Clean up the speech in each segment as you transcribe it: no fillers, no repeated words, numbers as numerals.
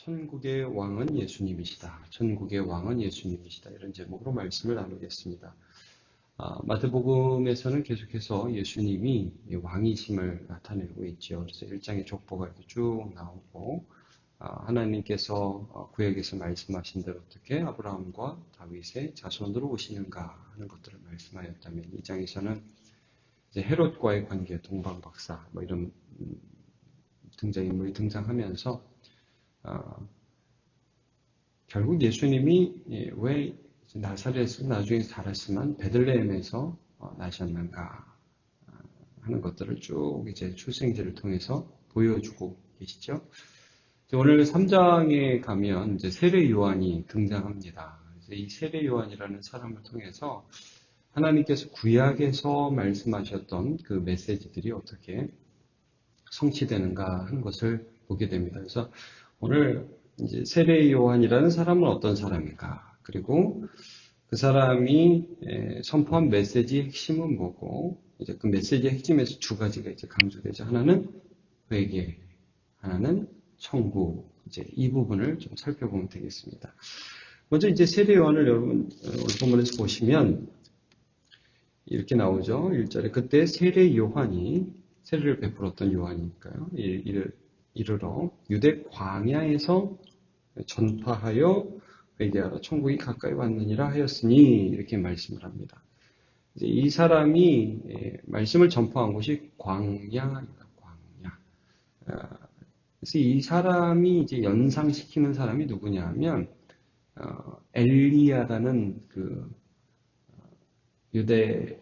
천국의 왕은 예수님이시다. 천국의 왕은 예수님이시다. 이런 제목으로 말씀을 나누겠습니다. 마태복음에서는 계속해서 예수님이 왕이심을 나타내고 있죠. 그래서 1장의 족보가 이렇게 쭉 나오고 하나님께서 구약에서 말씀하신 대로 어떻게 아브라함과 다윗의 자손으로 오시는가 하는 것들을 말씀하였다면 2장에서는 이제 헤롯과의 관계, 동방박사 뭐 이런 등장인물이 등장하면서 결국 예수님이 왜 나사렛에서 나중에 자랐지만 베들레헴에서 나셨는가 하는 것들을 쭉 이제 출생지를 통해서 보여주고 계시죠. 오늘 3장에 가면 이제 세례 요한이 등장합니다. 그래서 이 세례 요한이라는 사람을 통해서 하나님께서 구약에서 말씀하셨던 그 메시지들이 어떻게 성취되는가 하는 것을 보게 됩니다. 그래서 오늘 이제 세례 요한이라는 사람은 어떤 사람인가? 그리고 그 사람이 선포한 메시지의 핵심은 뭐고? 이제 그 메시지의 핵심에서 두 가지가 이제 강조되죠. 하나는 회개, 하나는 천국. 이제 이 부분을 좀 살펴보면 되겠습니다. 먼저 이제 세례 요한을 여러분 오늘 본문에서 보시면 이렇게 나오죠. 1절에 그때 세례 요한이 세례를 베풀었던 요한이니까요. 이르러 유대 광야에서 전파하여 회개하라 천국이 가까이 왔느니라 하였으니 이렇게 말씀을 합니다. 이제 이 사람이 말씀을 전파한 곳이 광야입니다. 광야. 그래서 이 사람이 이제 연상시키는 사람이 누구냐 하면 엘리야라는 그 유대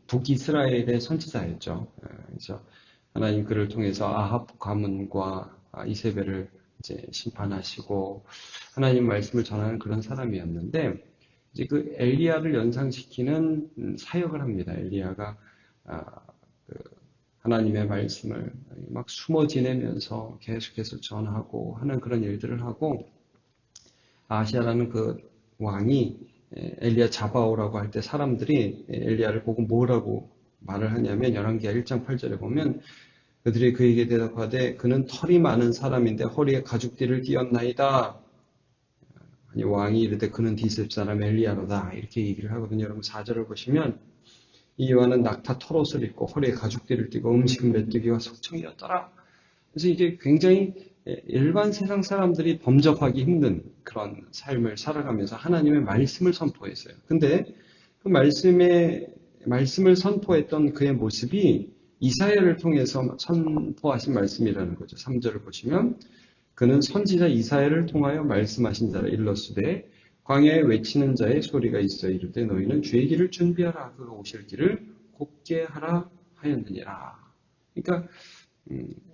북이스라엘의 선지자였죠. 그래서 하나님 그를 통해서 아합 가문과 이세벨을 이제 심판하시고 하나님 말씀을 전하는 그런 사람이었는데 이제 그 엘리야를 연상시키는 사역을 합니다. 엘리야가 하나님의 말씀을 막 숨어 지내면서 계속해서 전하고 하는 그런 일들을 하고 아시아라는 그 왕이 엘리야 잡아오라고 할 때 사람들이 엘리야를 보고 뭐라고 말을 하냐면 열왕기하 1장 8절에 보면 그들이 그에게 대답하되 그는 털이 많은 사람인데 허리에 가죽띠를 띄었나이다. 아니 왕이 이르되 그는 디셉 사람 엘리야로다. 이렇게 얘기를 하거든요. 여러분 4절을 보시면 이 요한은 낙타 털옷을 입고 허리에 가죽띠를 띠고 음식은 메뚜기와 석청이었더라. 그래서 이게 굉장히 일반 세상 사람들이 범접하기 힘든 그런 삶을 살아가면서 하나님의 말씀을 선포했어요. 근데 그 말씀을 선포했던 그의 모습이 이사야를 통해서 선포하신 말씀이라는 거죠. 3절을 보시면 그는 선지자 이사야를 통하여 말씀하신 자라 일렀으되 광야에 외치는 자의 소리가 있어 이르되 너희는 주의 길을 준비하라 그가 오실 길을 곱게 하라 하였느니라. 그러니까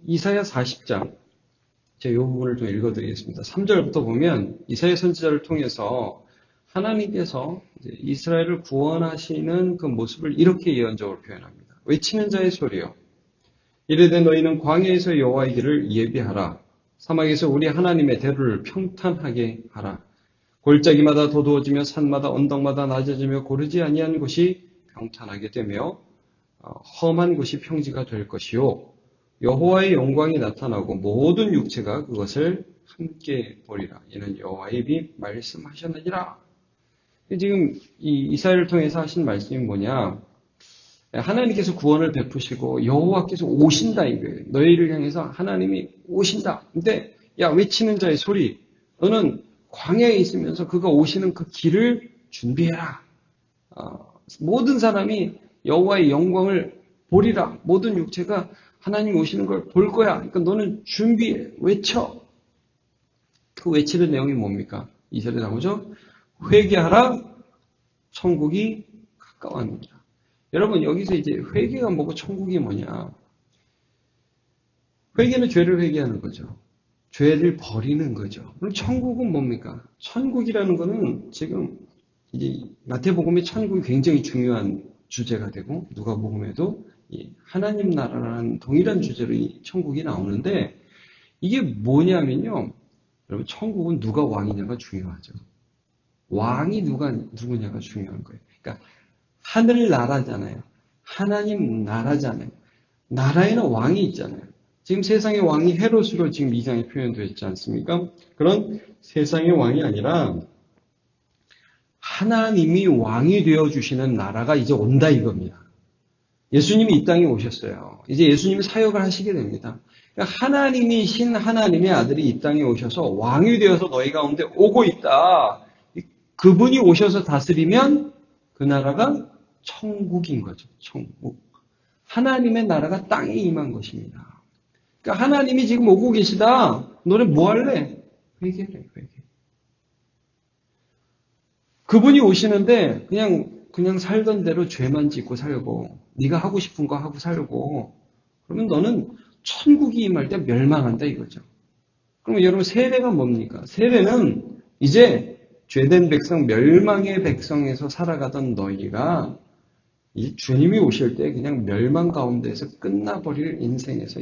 이사야 40장 제가 이 부분을 좀 읽어드리겠습니다. 3절부터 보면 이사야 선지자를 통해서 하나님께서 이스라엘을 구원하시는 그 모습을 이렇게 예언적으로 표현합니다. 외치는 자의 소리요. 이르되 너희는 광야에서 여호와의 길을 예비하라. 사막에서 우리 하나님의 대로를 평탄하게 하라. 골짜기마다 도두어지며 산마다 언덕마다 낮아지며 고르지 아니한 곳이 평탄하게 되며 험한 곳이 평지가 될 것이요. 여호와의 영광이 나타나고 모든 육체가 그것을 함께 보리라. 이는 여호와의 입이 말씀하셨느니라. 지금 이 이사야를 통해서 하신 말씀이 뭐냐? 하나님께서 구원을 베푸시고 여호와께서 오신다 이거예요. 너희를 향해서 하나님이 오신다. 근데 외치는 자의 소리, 너는 광야에 있으면서 그가 오시는 그 길을 준비해라. 모든 사람이 여호와의 영광을 보리라. 모든 육체가 하나님 오시는 걸 볼 거야. 그러니까 너는 준비해. 외쳐. 그 외치는 내용이 뭡니까? 2절에 나오죠? 회개하라. 천국이 가까웠느니라. 여러분 여기서 이제 회개가 뭐고 천국이 뭐냐? 회개는 죄를 회개하는 거죠. 죄를 버리는 거죠. 그럼 천국은 뭡니까? 천국이라는 거는 지금 이제 마태복음의 천국이 굉장히 중요한 주제가 되고 누가복음에도 하나님 나라라는 동일한 주제로 이 천국이 나오는데 이게 뭐냐면요. 여러분 천국은 누가 왕이냐가 중요하죠. 왕이 누구냐가 중요한 거예요. 그러니까 하늘 나라잖아요. 하나님 나라잖아요. 나라에는 왕이 있잖아요. 지금 세상의 왕이 헤롯으로 지금 2장에 표현되어 있지 않습니까? 그런 세상의 왕이 아니라 하나님이 왕이 되어주시는 나라가 이제 온다 이겁니다. 예수님이 이 땅에 오셨어요. 이제 예수님이 사역을 하시게 됩니다. 그러니까 하나님이신 하나님의 아들이 이 땅에 오셔서 왕이 되어서 너희 가운데 오고 있다. 그분이 오셔서 다스리면 그 나라가 천국인 거죠. 천국. 하나님의 나라가 땅에 임한 것입니다. 그러니까 하나님이 지금 오고 계시다. 너네 뭐 할래? 회개래, 회개. 그분이 오시는데 그냥 살던 대로 죄만 짓고 살고 네가 하고 싶은 거 하고 살고 그러면 너는 천국이 임할 때 멸망한다 이거죠. 그러면 여러분 세례가 뭡니까? 세례는 이제 죄된 백성, 멸망의 백성에서 살아가던 너희가 이 주님이 오실 때 그냥 멸망 가운데에서 끝나버릴 인생에서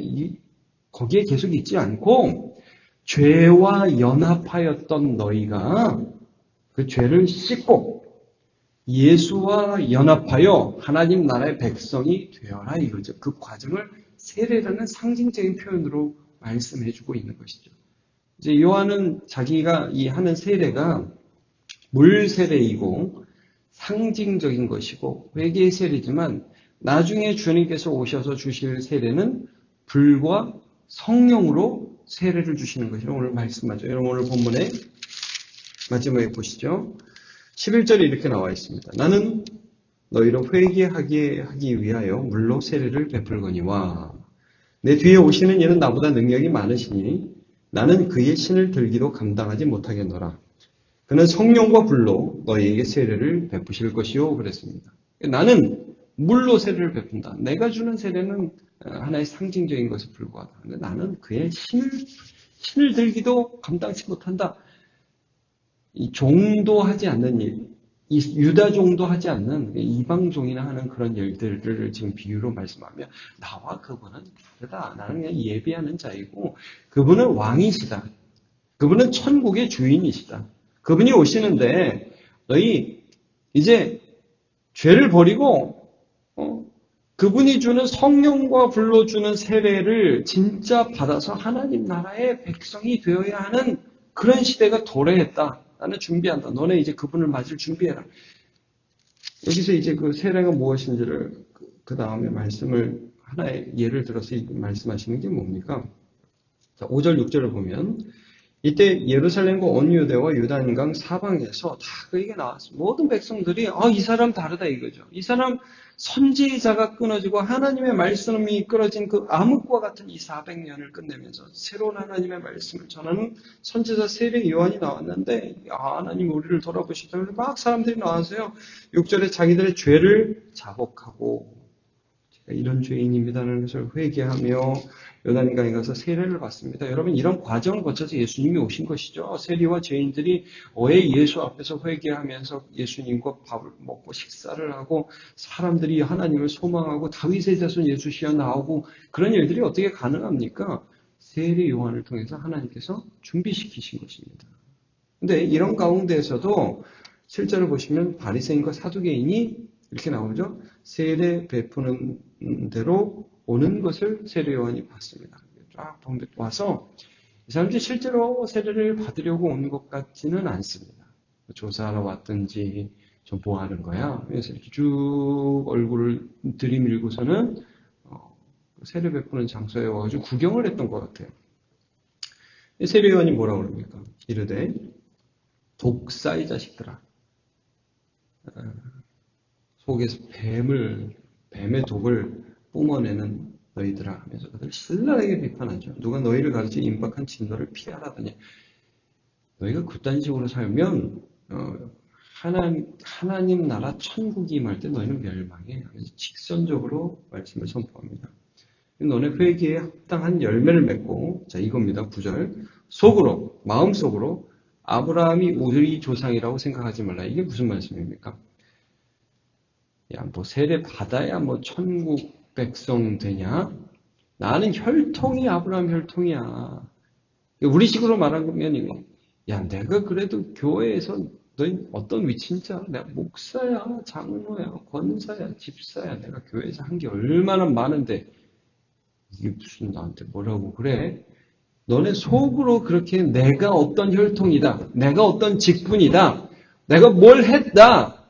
거기에 계속 있지 않고 죄와 연합하였던 너희가 그 죄를 씻고 예수와 연합하여 하나님 나라의 백성이 되어라 이거죠. 그 과정을 세례라는 상징적인 표현으로 말씀해주고 있는 것이죠. 이제 요한은 자기가 이 하는 세례가 물 세례이고 상징적인 것이고 회개의 세례지만 나중에 주님께서 오셔서 주실 세례는 불과 성령으로 세례를 주시는 것이라고 오늘 말씀하죠. 여러분 오늘 본문에 마지막에 보시죠. 11절에 이렇게 나와 있습니다. 나는 너희로 회개하게 하기 위하여 물로 세례를 베풀거니와 내 뒤에 오시는 이는 나보다 능력이 많으시니 나는 그의 신을 들기도 감당하지 못하겠노라. 그는 성령과 불로 너희에게 세례를 베푸실 것이요 그랬습니다. 나는 물로 세례를 베푼다. 내가 주는 세례는 하나의 상징적인 것에 불과하다. 근데 나는 그의 신을 들기도 감당치 못한다. 이 종도 하지 않는 일, 이 유다 종도 하지 않는 이방 종이나 하는 그런 일들을 지금 비유로 말씀하며 나와 그분은 다르다. 나는 그냥 예배하는 자이고 그분은 왕이시다. 그분은 천국의 주인이시다. 그분이 오시는데 너희 이제 죄를 버리고 그분이 주는 성령과 불로 주는 세례를 진짜 받아서 하나님 나라의 백성이 되어야 하는 그런 시대가 도래했다. 나는 준비한다. 너네 이제 그분을 맞을 준비해라. 여기서 이제 그 세례가 무엇인지를 그 다음에 말씀을 하나의 예를 들어서 말씀하시는 게 뭡니까? 자, 5절, 6절을 보면 이때 예루살렘과 온 유대와 유다인강 사방에서 다 그에게 나왔습니다. 모든 백성들이 이 사람 다르다 이거죠. 이 사람 선지자가 끊어지고 하나님의 말씀이 끊어진 그 암흑과 같은 이 400년을 끝내면서 새로운 하나님의 말씀을 전하는 선지자 세례 요한이 나왔는데 하나님 우리를 돌아보시자 막 사람들이 나와서요. 6절에 자기들의 죄를 자복하고 제가 이런 죄인입니다라는 것을 회개하며 요단강에 가서 세례를 받습니다. 여러분 이런 과정을 거쳐서 예수님이 오신 것이죠. 세리와 죄인들이 예수 앞에서 회개하면서 예수님과 밥을 먹고 식사를 하고 사람들이 하나님을 소망하고 다윗의 자손 예수시여 나오고 그런 일들이 어떻게 가능합니까? 세례 요한을 통해서 하나님께서 준비시키신 것입니다. 근데 이런 가운데에서도 실제로 보시면 바리새인과 사두개인이 이렇게 나오죠. 세례 베푸는 대로 오는 것을 세례 요한이 봤습니다. 쫙 와서 이 사람들이 실제로 세례를 받으려고 온 것 같지는 않습니다. 조사하러 왔든지 좀 뭐 하는 거야. 그래서 이렇게 쭉 얼굴을 들이밀고서는 세례 베푸는 장소에 와가지고 구경을 했던 것 같아요. 세례 요한이 뭐라고 그럽니까? 이르되 독사의 자식들아. 속에서 뱀의 독을 뿜어내는 너희들아 하면서 그들을 신랄하게 비판하죠. 누가 너희를 가르쳐 임박한 진노를 피하라더니 너희가 그딴 식으로 살면 하나님 나라 천국이 임할 때 너희는 멸망해. 그래서 직선적으로 말씀을 선포합니다. 너네 회개에 합당한 열매를 맺고 자 이겁니다. 9절 속으로 마음속으로 아브라함이 우리 조상이라고 생각하지 말라. 이게 무슨 말씀입니까? 야, 뭐 세례 받아야 뭐 천국 백성 되냐? 나는 혈통이 아브라함 혈통이야. 우리식으로 말하면 이거. 야, 내가 그래도 교회에서 너희 어떤 위치인지 알아? 내가 목사야, 장로야, 권사야, 집사야. 내가 교회에서 한 게 얼마나 많은데 이게 무슨 나한테 뭐라고 그래? 너네 속으로 그렇게 내가 어떤 혈통이다, 내가 어떤 직분이다, 내가 뭘 했다,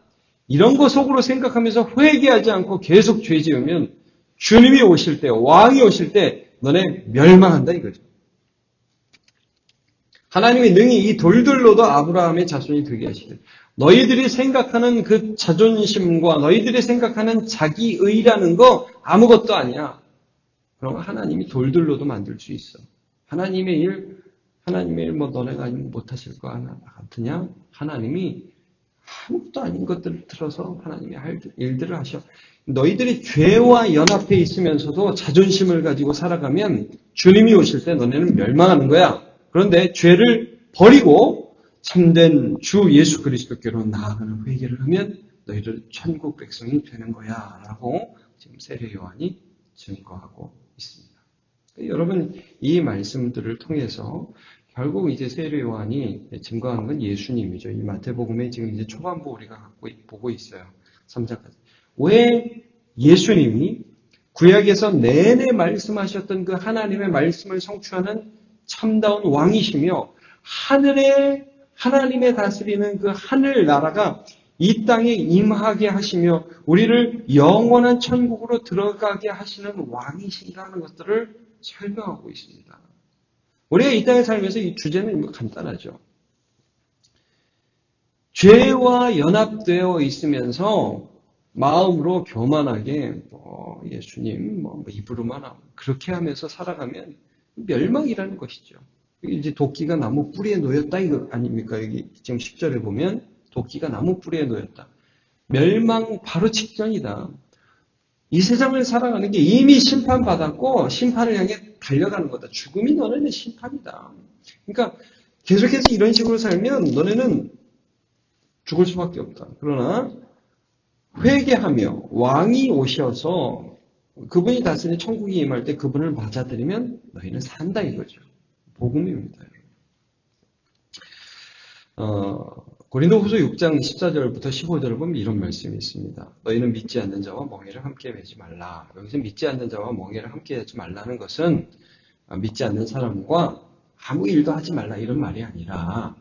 이런 거 속으로 생각하면서 회개하지 않고 계속 죄 지으면 주님이 오실 때, 왕이 오실 때 너네 멸망한다 이거죠. 하나님이 능히 이 돌들로도 아브라함의 자손이 되게 하시되 너희들이 생각하는 그 자존심과 너희들이 생각하는 자기의라는 거 아무것도 아니야. 그럼 하나님이 돌들로도 만들 수 있어. 하나님의 일 뭐 너네가 아니면 못하실 거 하나 같으냐? 하나님이 아무것도 아닌 것들을 틀어서 하나님이 할 일들을 하셔. 너희들이 죄와 연합해 있으면서도 자존심을 가지고 살아가면 주님이 오실 때 너네는 멸망하는 거야. 그런데 죄를 버리고 참된 주 예수 그리스도께로 나아가는 회개를 하면 너희들 천국 백성이 되는 거야. 라고 지금 세례 요한이 증거하고 있습니다. 여러분, 이 말씀들을 통해서 결국 이제 세례 요한이 증거하는 건 예수님이죠. 이 마태복음의 지금 이제 초반부 우리가 보고 있어요. 3장까지. 왜 예수님이 구약에서 내내 말씀하셨던 그 하나님의 말씀을 성취하는 참다운 왕이시며 하늘에 하나님의 다스리는 그 하늘 나라가 이 땅에 임하게 하시며 우리를 영원한 천국으로 들어가게 하시는 왕이시라는 것들을 설명하고 있습니다. 우리가 이 땅에 살면서 이 주제는 간단하죠. 죄와 연합되어 있으면서 마음으로 교만하게 예수님 입으로만 그렇게 하면서 살아가면 멸망이라는 것이죠. 이제 도끼가 나무 뿌리에 놓였다 이거 아닙니까? 여기 지금 10절에 보면 도끼가 나무 뿌리에 놓였다. 멸망 바로 직전이다. 이 세상을 살아가는 게 이미 심판받았고 심판을 향해 달려가는 거다. 죽음이 너네는 심판이다. 그러니까 계속해서 이런 식으로 살면 너네는 죽을 수밖에 없다. 그러나 회개하며 왕이 오셔서 그분이 다스리는 천국이 임할 때 그분을 맞아들이면 너희는 산다 이거죠. 복음입니다. 고린도후서 6장 14절부터 15절을 보면 이런 말씀이 있습니다. 너희는 믿지 않는 자와 멍에를 함께 매지 말라. 여기서 믿지 않는 자와 멍에를 함께 하지 말라는 것은 믿지 않는 사람과 아무 일도 하지 말라 이런 말이 아니라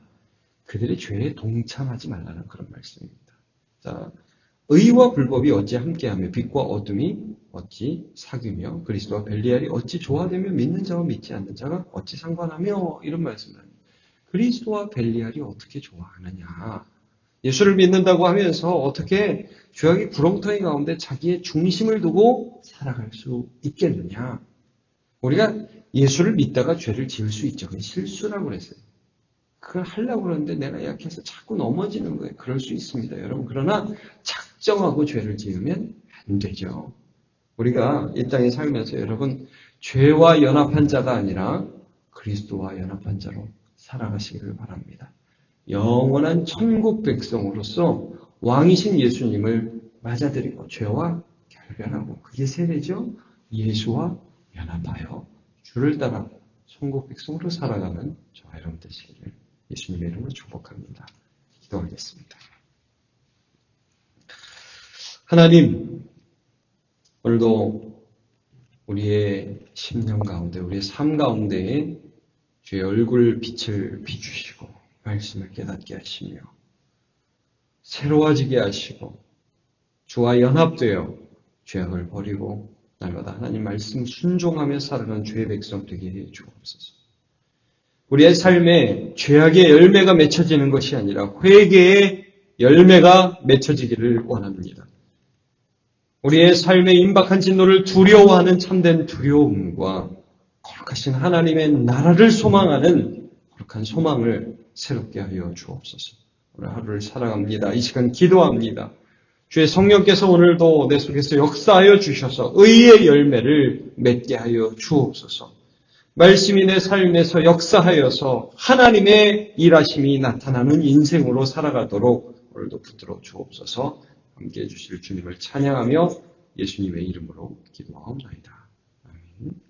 그들의 죄에 동참하지 말라는 그런 말씀입니다. 자, 의와 불법이 어찌 함께하며 빛과 어둠이 어찌 사귀며 그리스도와 벨리알이 어찌 조화되며 믿는 자와 믿지 않는 자가 어찌 상관하며 이런 말씀을 합니다. 그리스도와 벨리알이 어떻게 좋아하느냐. 예수를 믿는다고 하면서 어떻게 죄악의 구렁텅이 가운데 자기의 중심을 두고 살아갈 수 있겠느냐. 우리가 예수를 믿다가 죄를 지을 수 있죠. 그건 실수라고 그랬어요. 그걸 하려고 그러는데 내가 약해서 자꾸 넘어지는 거예요. 그럴 수 있습니다, 여러분. 그러나 작정하고 죄를 지으면 안 되죠. 우리가 이 땅에 살면서 여러분 죄와 연합한 자가 아니라 그리스도와 연합한 자로 살아가시기를 바랍니다. 영원한 천국 백성으로서 왕이신 예수님을 맞아들이고 죄와 결별하고 그게 세례죠. 예수와 연합하여 주를 따라 천국 백성으로 살아가는 저와 여러분 되시기를 예수님의 이름으로 축복합니다. 기도하겠습니다. 하나님, 오늘도 우리의 심령 가운데, 우리의 삶 가운데에 주의 얼굴 빛을 비추시고 말씀을 깨닫게 하시며 새로워지게 하시고 주와 연합되어 죄악을 버리고 날마다 하나님 말씀 순종하며 살아가는 주의 백성 되게 해 주옵소서. 우리의 삶에 죄악의 열매가 맺혀지는 것이 아니라 회개의 열매가 맺혀지기를 원합니다. 우리의 삶의 임박한 진노를 두려워하는 참된 두려움과 거룩하신 하나님의 나라를 소망하는 거룩한 소망을 새롭게 하여 주옵소서. 오늘 하루를 살아갑니다. 이 시간 기도합니다. 주의 성령께서 오늘도 내 속에서 역사하여 주셔서 의의 열매를 맺게 하여 주옵소서. 말씀이 내 삶에서 역사하여서 하나님의 일하심이 나타나는 인생으로 살아가도록 오늘도 붙들어 주옵소서. 함께해 주실 주님을 찬양하며 예수님의 이름으로 기도하옵나이다. 아멘.